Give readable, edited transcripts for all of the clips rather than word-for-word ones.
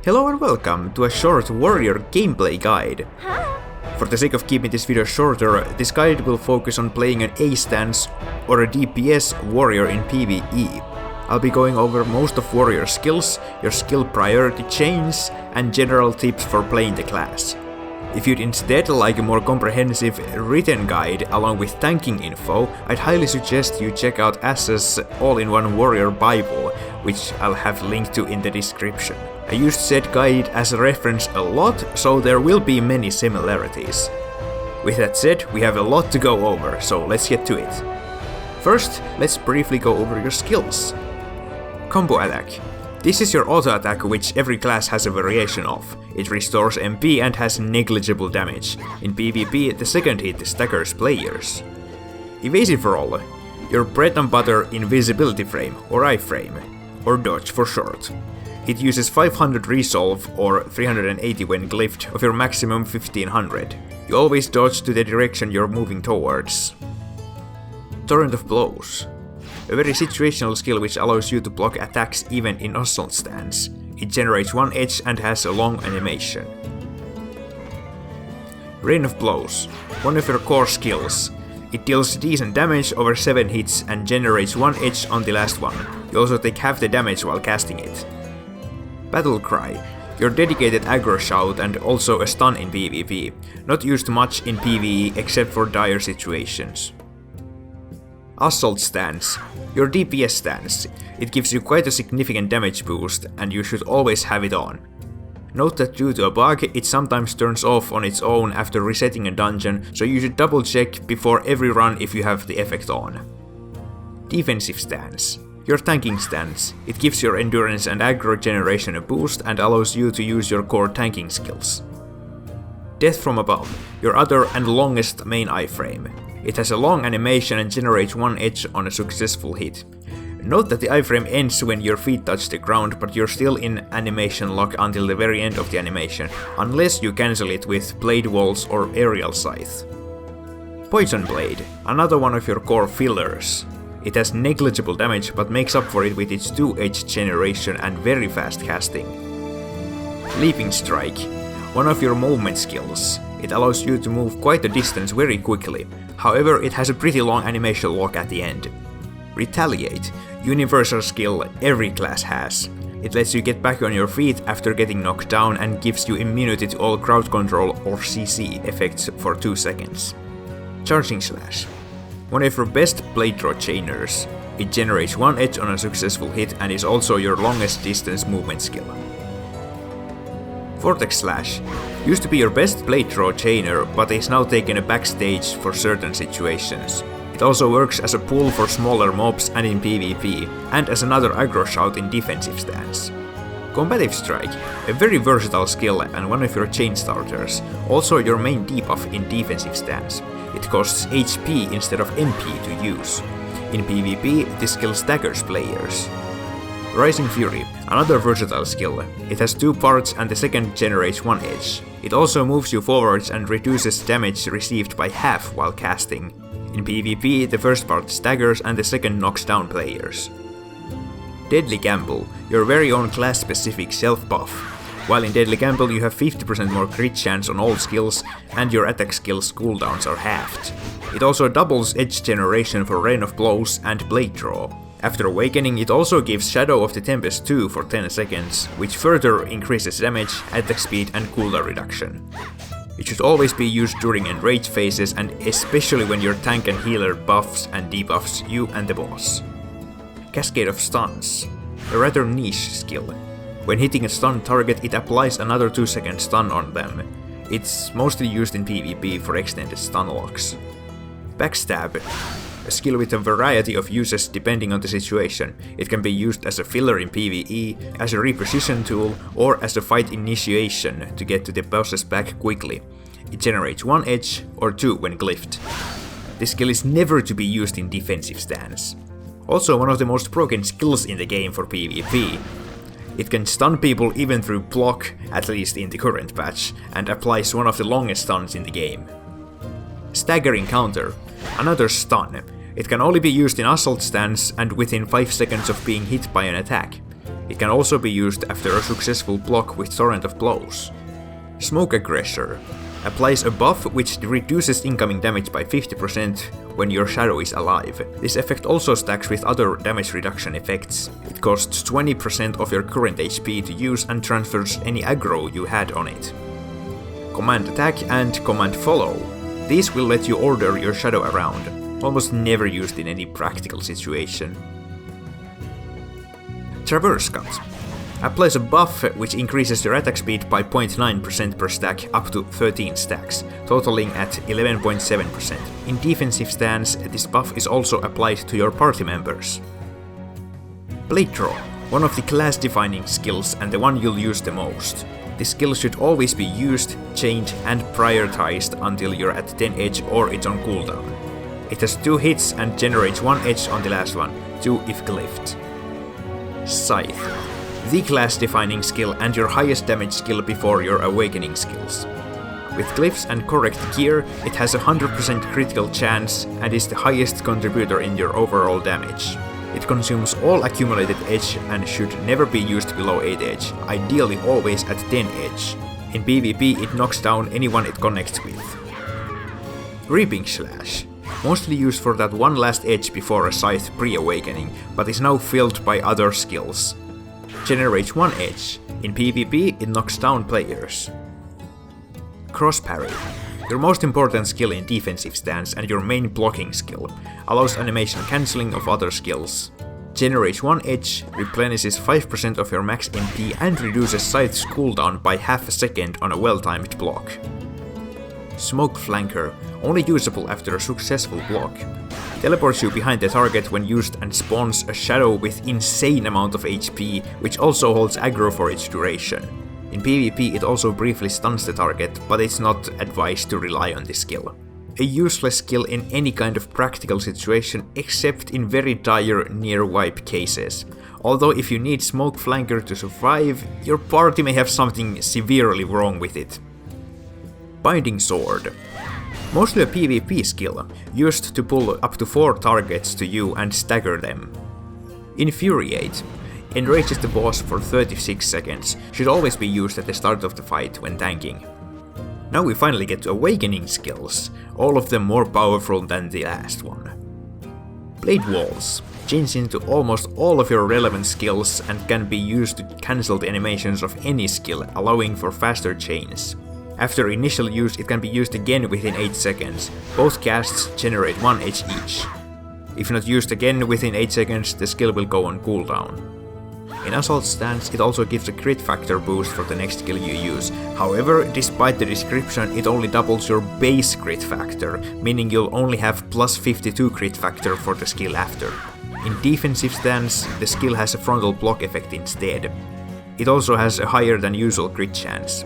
Hello and welcome to a short warrior gameplay guide. For the sake of keeping this video shorter, this guide will focus on playing an A stance or a DPS warrior in PvE. I'll be going over most of warrior skills, your skill priority chains, and general tips for playing the class. If you'd instead like a more comprehensive written guide along with tanking info, I'd highly suggest you check out Assa's all-in-one warrior bible, which I'll have linked to in the description. I used said guide as a reference a lot, so there will be many similarities. With that said, we have a lot to go over, so let's get to it. First, let's briefly go over your skills. Combo attack. This is your auto attack, which every class has a variation of. It restores MP and has negligible damage. In PvP, the second hit staggers players. Evasive roll. Your bread and butter invisibility frame, or iframe, or dodge for short. It uses 500 resolve or 380 when glyphed of your maximum 1500. You always dodge to the direction you're moving towards. Torrent of blows. A very situational skill which allows you to block attacks even in assault stance. It generates one edge and has a long animation. Rain of blows. One of your core skills. It deals decent damage over 7 hits and generates one edge on the last one. You also take half the damage while casting it. Battle cry. Your dedicated aggro shout and also a stun in PvP. Not used much in PvE except for dire situations. Assault stance. Your DPS stance. It gives you quite a significant damage boost and you should always have it on. Note that due to a bug, it sometimes turns off on its own after resetting a dungeon, so you should double check before every run if you have the effect on. Defensive stance. Your tanking stance. It gives your endurance and aggro generation a boost and allows you to use your core tanking skills. Death from above. Your other and longest main iframe. It has a long animation and generates one edge on a successful hit. Note that the iframe ends when your feet touch the ground, but you're still in animation lock until the very end of the animation, unless you cancel it with blade walls or aerial scythe. Poison blade, another one of your core fillers. It has negligible damage but makes up for it with its 2-edge generation and very fast casting. Leaping strike, one of your movement skills. It allows you to move quite a distance very quickly, however it has a pretty long animation lock at the end. Retaliate, universal skill every class has. It lets you get back on your feet after getting knocked down and gives you immunity to all crowd control or CC effects for 2 seconds. Charging slash, one of your best blade draw chainers. It generates one edge on a successful hit and is also your longest distance movement skill. Vortex slash, used to be your best blade draw chainer but is now taken a backstage for certain situations. It also works as a pull for smaller mobs and in PvP, and as another aggro shout in defensive stance. Combative strike, a very versatile skill and one of your chain starters, also your main debuff in defensive stance. It costs HP instead of MP to use. In PvP, this skill staggers players. Rising Fury, another versatile skill. It has 2 parts and the second generates 1 edge. It also moves you forwards and reduces damage received by half while casting. In PvP, the first part staggers and the second knocks down players. Deadly Gamble, your very own class-specific self-buff. While in Deadly Gamble you have 50% more crit chance on all skills, and your attack skills cooldowns are halved. It also doubles edge generation for Rain of Blows and Blade Draw. After awakening, it also gives Shadow of the Tempest 2 for 10 seconds, which further increases damage, attack speed and cooldown reduction. It should always be used during enrage phases and especially when your tank and healer buffs and debuffs you and the boss. Cascade of Stuns, a rather niche skill. When hitting a stun target, it applies another 2-second stun on them. It's mostly used in PvP for extended stun locks. Backstab, a skill with a variety of uses depending on the situation. It can be used as a filler in PvE, as a reposition tool, or as a fight initiation to get to the boss's back quickly. It generates 1 edge or 2 when glyphed. This skill is never to be used in defensive stance. Also one of the most broken skills in the game for PvP. It can stun people even through block, at least in the current patch, and applies one of the longest stuns in the game. Staggering Counter, another stun. It can only be used in assault stance and within 5 seconds of being hit by an attack. It can also be used after a successful block with Torrent of Blows. Smoke Aggressor applies a buff which reduces incoming damage by 50% when your shadow is alive. This effect also stacks with other damage reduction effects. It costs 20% of your current HP to use and transfers any aggro you had on it. Command Attack and Command Follow. These will let you order your shadow around, almost never used in any practical situation. Traverse Cut applies a buff which increases your attack speed by 0.9% per stack up to 13 stacks, totaling at 11.7%. In defensive stance, this buff is also applied to your party members. Blade Draw, one of the class-defining skills and the one you'll use the most. This skill should always be used, chained and prioritized until you're at 10 edge or it's on cooldown. It has 2 hits and generates 1 edge on the last one, 2 if glyphed. Scythe, the class-defining skill and your highest damage skill before your awakening skills. With glyphs and correct gear, it has a 100% critical chance and is the highest contributor in your overall damage. It consumes all accumulated edge and should never be used below 8 edge, ideally always at 10 edge. In PvP it knocks down anyone it connects with. Reaping Slash, mostly used for that one last edge before a scythe pre-awakening, but is now filled by other skills. Generates 1 edge. In PvP it knocks down players. Cross Parry, your most important skill in defensive stance and your main blocking skill, allows animation cancelling of other skills. Generates 1 edge, replenishes 5% of your max MP and reduces Scythe's cooldown by half a second on a well-timed block. Smoke Flanker, only usable after a successful block. Teleports you behind the target when used and spawns a shadow with insane amount of HP, which also holds aggro for its duration. In PvP it also briefly stuns the target, but it's not advised to rely on this skill. A useless skill in any kind of practical situation except in very dire near-wipe cases. Although if you need Smoke Flanker to survive, your party may have something severely wrong with it. Binding Sword. Mostly a PvP skill, used to pull up to 4 targets to you and stagger them. Infuriate enrages the boss for 36 seconds, should always be used at the start of the fight when tanking. Now we finally get to awakening skills, all of them more powerful than the last one. Blade Walls change into almost all of your relevant skills and can be used to cancel the animations of any skill, allowing for faster chains. After initial use it can be used again within 8 seconds, both casts generate 1 edge each. If not used again within 8 seconds, the skill will go on cooldown. In Assault stance it also gives a crit factor boost for the next skill you use, however despite the description it only doubles your base crit factor, meaning you'll only have plus 52 crit factor for the skill after. In defensive stance the skill has a frontal block effect instead. It also has a higher than usual crit chance.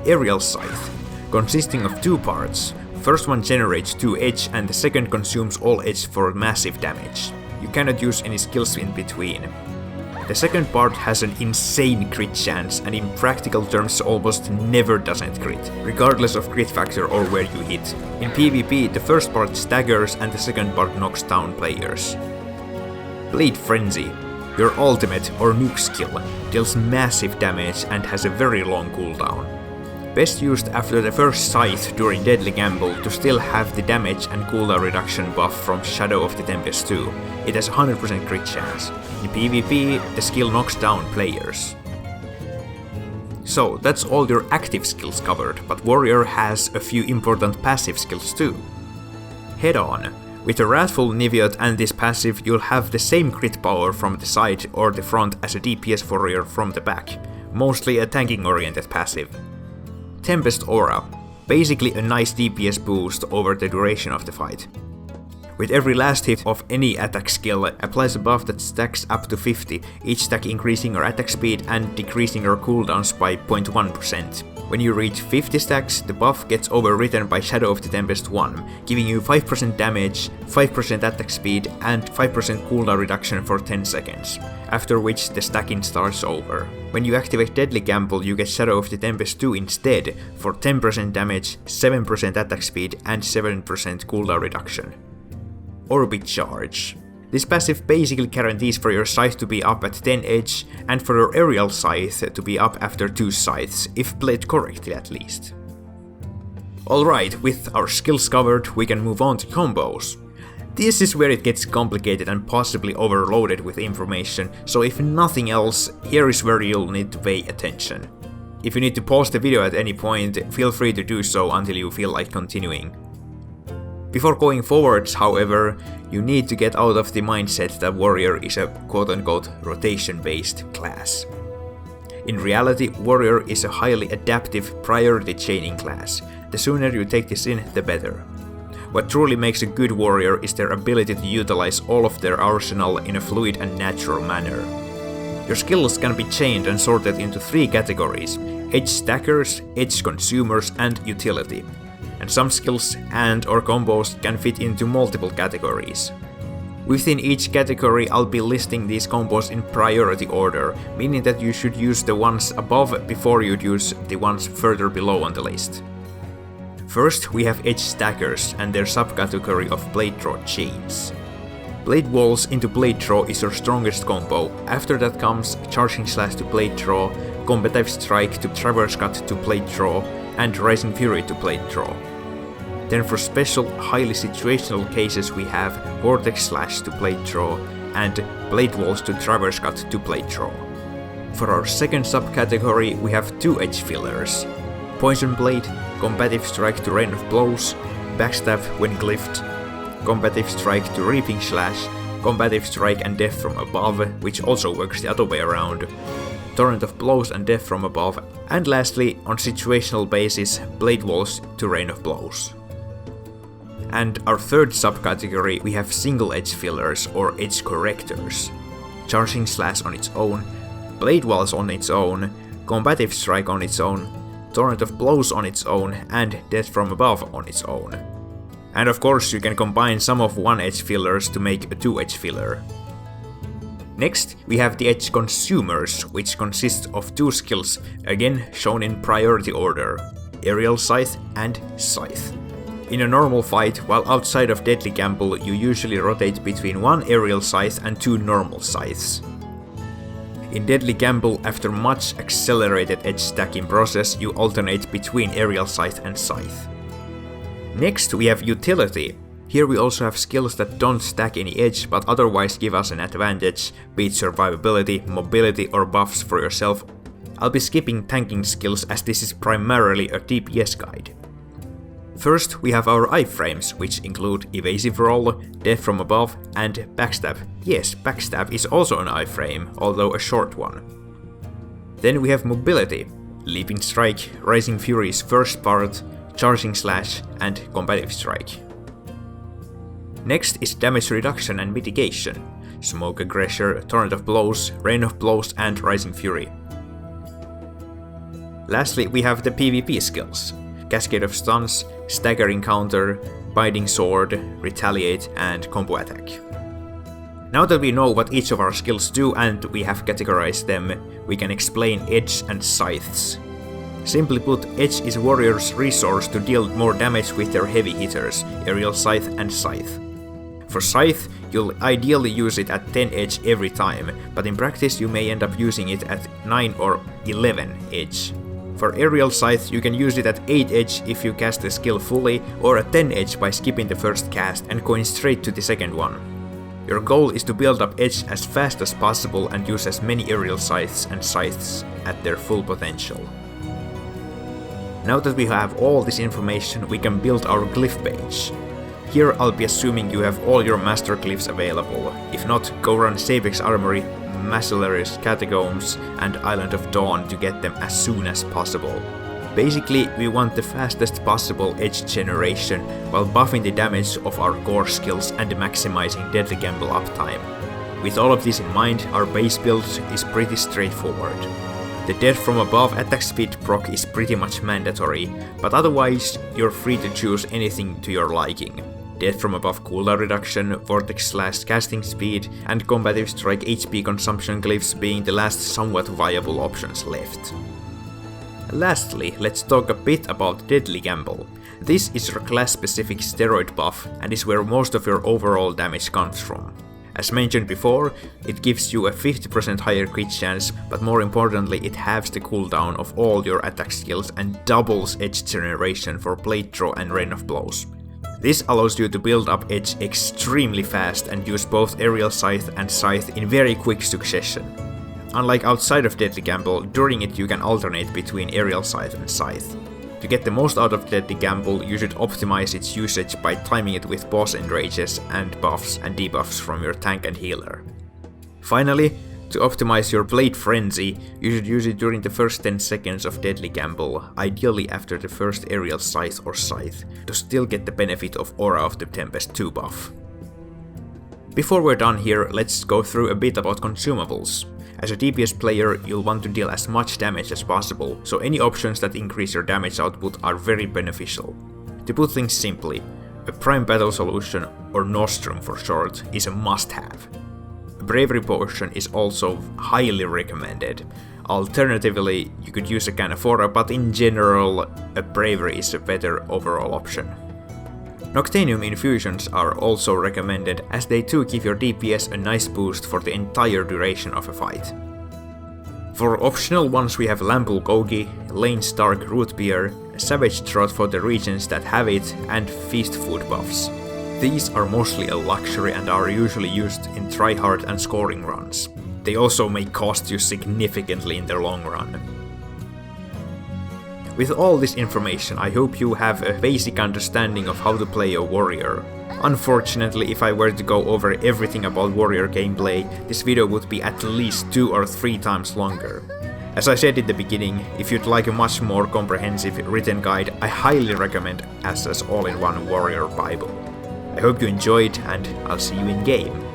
Aerial Scythe, consisting of 2 parts. First one generates 2 edge and the second consumes all edge for massive damage. You cannot use any skills in between. The second part has an insane crit chance and in practical terms almost never doesn't crit, regardless of crit factor or where you hit. In PvP the first part staggers and the second part knocks down players. Blade Frenzy, your ultimate or nuke skill, deals massive damage and has a very long cooldown. Best used after the first scythe during Deadly Gamble to still have the damage and cooldown reduction buff from Shadow of the Tempest 2. It has a 100% crit chance. In PvP, the skill knocks down players. So that's all your active skills covered, but Warrior has a few important passive skills too. Head On. With a Wrathful Niviot and this passive you'll have the same crit power from the side or the front as a DPS warrior from the back, mostly a tanking oriented passive. Tempest Aura, basically a nice DPS boost over the duration of the fight. With every last hit of any attack skill applies a buff that stacks up to 50, each stack increasing your attack speed and decreasing your cooldowns by 0.1%. When you reach 50 stacks, the buff gets overwritten by Shadow of the Tempest 1, giving you 5% damage, 5% attack speed and 5% cooldown reduction for 10 seconds, after which the stacking starts over. When you activate Deadly Gamble you get Shadow of the Tempest 2 instead, for 10% damage, 7% attack speed and 7% cooldown reduction. Orbit Charge. This passive basically guarantees for your scythe to be up at 10 edge and for your aerial scythe to be up after 2 scythes, if played correctly at least. Alright, with our skills covered, we can move on to combos. This is where it gets complicated and possibly overloaded with information, so if nothing else, here is where you'll need to pay attention. If you need to pause the video at any point, feel free to do so until you feel like continuing. Before going forwards, however, you need to get out of the mindset that warrior is a quote-unquote rotation-based class. In reality, warrior is a highly adaptive priority chaining class. The sooner you take this in, the better. What truly makes a good warrior is their ability to utilize all of their arsenal in a fluid and natural manner. Your skills can be chained and sorted into 3 categories: edge stackers, edge consumers, and utility. And some skills and/or combos can fit into multiple categories. Within each category, I'll be listing these combos in priority order, meaning that you should use the ones above before you'd use the ones further below on the list. First, we have edge stackers and their subcategory of blade draw chains. Blade walls into blade draw is your strongest combo. After that comes charging slash to blade draw, combative strike to traverse cut to blade draw, and rising fury to blade draw. Then for special, highly situational cases we have vortex slash to blade draw and blade walls to traverse cut to blade draw. For our second subcategory we have 2 edge fillers: poison blade, combative strike to rain of blows, backstab when glyphed, combative strike to reaping slash, combative strike and death from above, which also works the other way around, torrent of blows and death from above, and lastly, on situational basis, blade walls to rain of blows. And our third subcategory we have single edge fillers or edge correctors. Charging slash on its own, blade walls on its own, combative strike on its own, torrent of blows on its own, and death from above on its own. And of course you can combine some of 1 edge fillers to make a 2 edge filler. Next we have the edge consumers, which consists of 2 skills, again shown in priority order: aerial scythe and scythe. In a normal fight, while outside of Deadly Gamble, you usually rotate between 1 aerial scythe and 2 normal scythes. In Deadly Gamble, after much accelerated edge stacking process, you alternate between aerial scythe and scythe. Next we have utility. Here we also have skills that don't stack any edge but otherwise give us an advantage, be it survivability, mobility or buffs for yourself. I'll be skipping tanking skills as this is primarily a DPS guide. First we have our iframes, which include evasive roll, death from above, and backstab. Yes, backstab is also an iframe, although a short one. Then we have mobility, leaping strike, rising fury's first part, charging slash, and combative strike. Next is damage reduction and mitigation, smoke aggressor, torrent of blows, rain of blows, and rising fury. Lastly we have the PvP skills: cascade of stuns, staggering counter, binding sword, retaliate, and combo attack. Now that we know what each of our skills do and we have categorized them, we can explain edge and scythes. Simply put, edge is warrior's resource to deal more damage with their heavy hitters, aerial scythe and scythe. For scythe, you'll ideally use it at 10 edge every time, but in practice you may end up using it at 9 or 11 edge. For aerial scythe, you can use it at 8 edge if you cast the skill fully, or at 10 edge by skipping the first cast and going straight to the second one. Your goal is to build up edge as fast as possible and use as many aerial scythes and scythes at their full potential. Now that we have all this information, we can build our glyph page. Here I'll be assuming you have all your master glyphs available. If not, go run Sabex Armory, Macellarius Catacombs, and Island of Dawn to get them as soon as possible. Basically, we want the fastest possible edge generation while buffing the damage of our core skills and maximizing Deadly Gamble uptime. With all of this in mind, our base build is pretty straightforward. The death from above attack speed proc is pretty much mandatory, but otherwise you're free to choose anything to your liking. Death from above cooldown reduction, vortex slash casting speed, and combative strike HP consumption glyphs being the last somewhat viable options left. Lastly, let's talk a bit about Deadly Gamble. This is your class specific steroid buff and is where most of your overall damage comes from. As mentioned before, it gives you a 50% higher crit chance, but more importantly it halves the cooldown of all your attack skills and doubles edge generation for blade draw and rain of blows. This allows you to build up edge extremely fast and use both aerial scythe and scythe in very quick succession. Unlike outside of Deadly Gamble, during it you can alternate between aerial scythe and scythe. To get the most out of Deadly Gamble, you should optimize its usage by timing it with boss enrages and buffs and debuffs from your tank and healer. Finally, to optimize your Blade Frenzy, you should use it during the first 10 seconds of Deadly Gamble, ideally after the first aerial scythe or scythe, to still get the benefit of Aura of the Tempest 2 buff. Before we're done here, let's go through a bit about consumables. As a DPS player, you'll want to deal as much damage as possible, so any options that increase your damage output are very beneficial. To put things simply, a Prime Battle Solution, or Nostrum for short, is a must-have. A Bravery Potion is also highly recommended. Alternatively, you could use a Canaphora, but in general, a Bravery is a better overall option. Noctanium infusions are also recommended, as they too give your DPS a nice boost for the entire duration of a fight. For optional ones we have Lambulgogi, Lane Stark Root Beer, Savage Trot for the regions that have it, and Feast Food buffs. These are mostly a luxury and are usually used in tryhard and scoring runs. They also may cost you significantly in the long run. With all this information, I hope you have a basic understanding of how to play a warrior. Unfortunately, if I were to go over everything about warrior gameplay, this video would be at least 2 or 3 times longer. As I said in the beginning, if you'd like a much more comprehensive written guide, I highly recommend Assa's all-in-one warrior bible. I hope you enjoyed, and I'll see you in game.